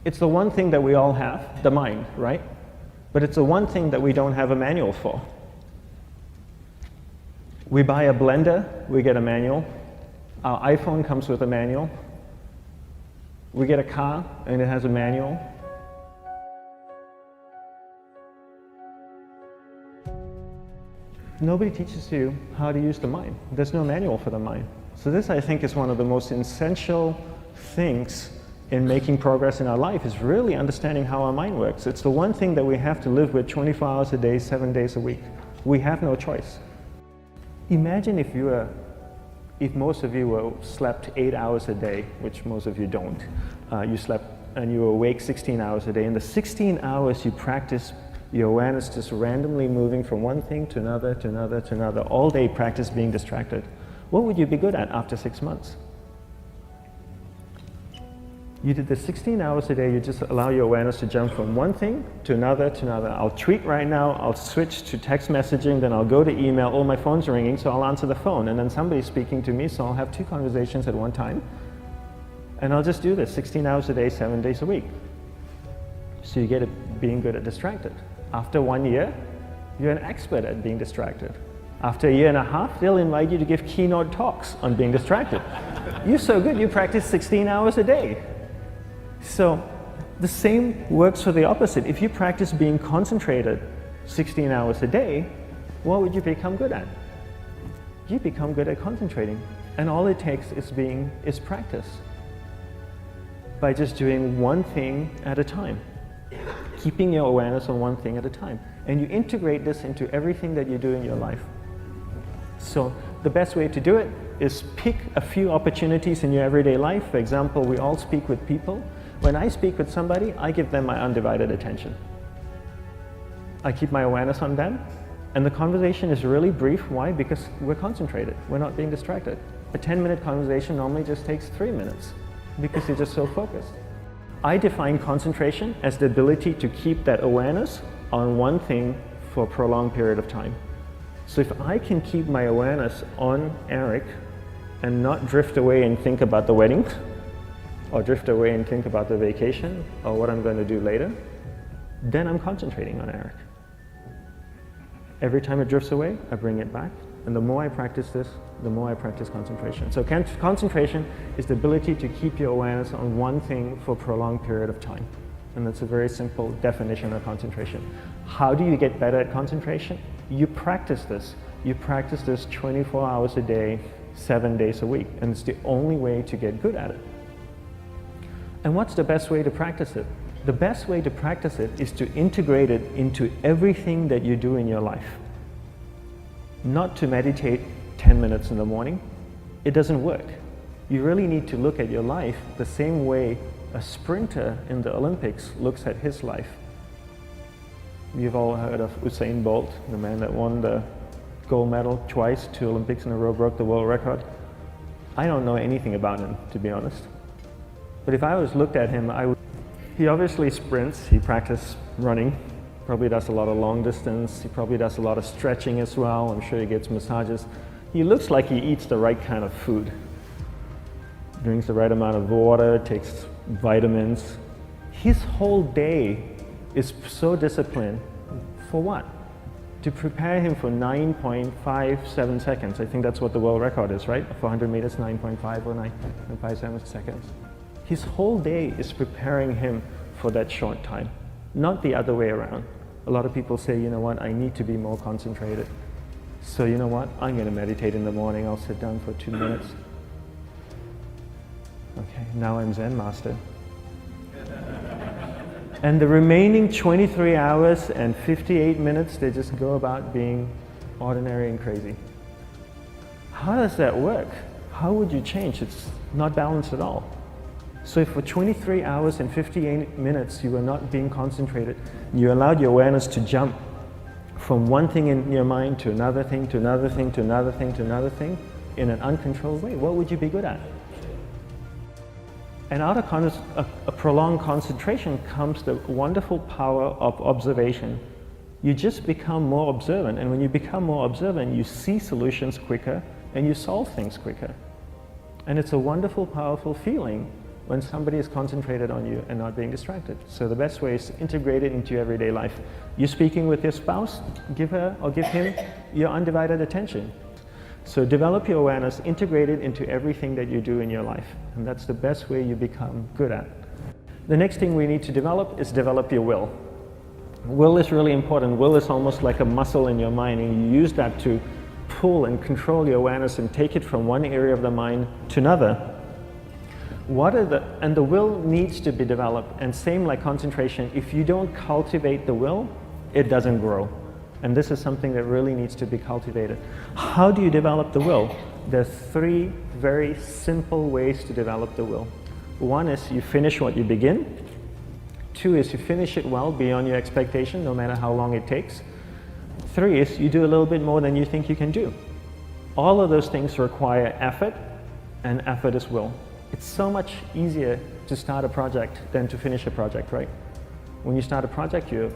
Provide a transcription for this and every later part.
It's the one thing that we all have, the mind, right? But it's the one thing that we don't have a manual for. We buy a blender, we get a manual. Our iPhone comes with a manual. We get a car and it has a manual. Nobody teaches you how to use the mind. There's no manual for the mind. So this, I think, is one of the most essential things in making progress in our life, is really understanding how our mind works. It's the one thing that we have to live with 24 hours a day, 7 days a week. We have no choice. Imagine if most of you slept 8 hours a day, which most of you don't. You slept and you were awake 16 hours a day. In the 16 hours you practice your awareness just randomly moving from one thing to another, to another, to another, all day practice being distracted. What would you be good at after 6 months? You did this 16 hours a day, you just allow your awareness to jump from one thing to another, to another. I'll tweet right now, I'll switch to text messaging, then I'll go to email, oh, my phone's ringing, so I'll answer the phone, and then somebody's speaking to me, so I'll have 2 conversations at one time. And I'll just do this 16 hours a day, 7 days a week. So you get it being good at distracted. After 1 year, you're an expert at being distracted. After a year and a half, they'll invite you to give keynote talks on being distracted. You're so good, you practice 16 hours a day. So the same works for the opposite. If you practice being concentrated 16 hours a day, what would you become good at? You become good at concentrating. And all it takes is practice. By just doing one thing at a time. Keeping your awareness on one thing at a time. And you integrate this into everything that you do in your life. So the best way to do it is pick a few opportunities in your everyday life. For example, we all speak with people. When I speak with somebody, I give them my undivided attention. I keep my awareness on them, and the conversation is really brief. Why? Because we're concentrated. We're not being distracted. A 10-minute conversation normally just takes 3 minutes because you're just so focused. I define concentration as the ability to keep that awareness on one thing for a prolonged period of time. So if I can keep my awareness on Eric and not drift away and think about the wedding, or drift away and think about the vacation, or what I'm going to do later, then I'm concentrating on Eric. Every time it drifts away, I bring it back. And the more I practice this, the more I practice concentration. So concentration is the ability to keep your awareness on one thing for a prolonged period of time. And that's a very simple definition of concentration. How do you get better at concentration? You practice this. You practice this 24 hours a day, 7 days a week. And it's the only way to get good at it. And what's the best way to practice it? The best way to practice it is to integrate it into everything that you do in your life. Not to meditate 10 minutes in the morning. It doesn't work. You really need to look at your life the same way a sprinter in the Olympics looks at his life. You've all heard of Usain Bolt, the man that won the gold medal twice, 2 Olympics in a row, broke the world record. I don't know anything about him, to be honest. But if I was looked at him, he obviously sprints, he practices running, probably does a lot of long distance, he probably does a lot of stretching as well, I'm sure he gets massages. He looks like he eats the right kind of food. Drinks the right amount of water, takes vitamins. His whole day is so disciplined. For what? To prepare him for 9.57 seconds. I think that's what the world record is, right? For 100 meters, 9.5 or 9.57 seconds. His whole day is preparing him for that short time, not the other way around. A lot of people say, you know what, I need to be more concentrated. So you know what, I'm going to meditate in the morning, I'll sit down for 2 minutes. Okay, now I'm Zen master. And the remaining 23 hours and 58 minutes, they just go about being ordinary and crazy. How does that work? How would you change? It's not balanced at all. So if for 23 hours and 58 minutes you were not being concentrated, you allowed your awareness to jump from one thing in your mind to another thing, to another thing, to another thing, to another thing, in an uncontrolled way, what would you be good at? And out of a prolonged concentration comes the wonderful power of observation. You just become more observant, and when you become more observant, you see solutions quicker and you solve things quicker. And it's a wonderful, powerful feeling when somebody is concentrated on you and not being distracted. So the best way is to integrate it into your everyday life. You're speaking with your spouse, give her or give him your undivided attention. So develop your awareness, integrate it into everything that you do in your life. And that's the best way you become good at. The next thing we need to develop is develop your will. Will is really important. Will is almost like a muscle in your mind, and you use that to pull and control your awareness and take it from one area of the mind to another. And the will needs to be developed, and same like concentration, if you don't cultivate the will, it doesn't grow. And this is something that really needs to be cultivated. How do you develop the will? There's 3 very simple ways to develop the will. 1 is you finish what you begin. 2 is you finish it well beyond your expectation, no matter how long it takes. 3 is you do a little bit more than you think you can do. All of those things require effort, and effort is will. It's so much easier to start a project than to finish a project, right? When you start a project, you're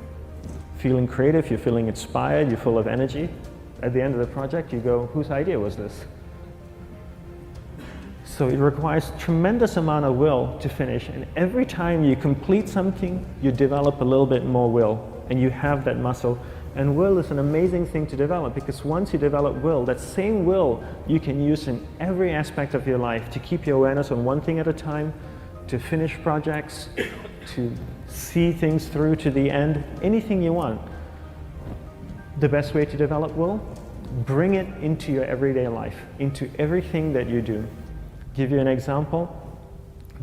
feeling creative, you're feeling inspired, you're full of energy. At the end of the project, you go, whose idea was this? So it requires tremendous amount of will to finish, and every time you complete something, you develop a little bit more will, and you have that muscle. And will is an amazing thing to develop, because once you develop will, that same will you can use in every aspect of your life to keep your awareness on one thing at a time, to finish projects, to see things through to the end, anything you want. The best way to develop will? Bring it into your everyday life, into everything that you do. Give you an example,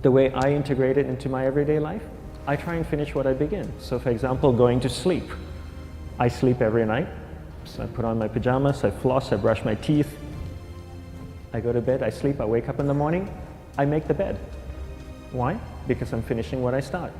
the way I integrate it into my everyday life, I try and finish what I begin. So for example, going to sleep. I sleep every night, so I put on my pajamas, I floss, I brush my teeth, I go to bed, I sleep, I wake up in the morning, I make the bed. Why? Because I'm finishing what I start.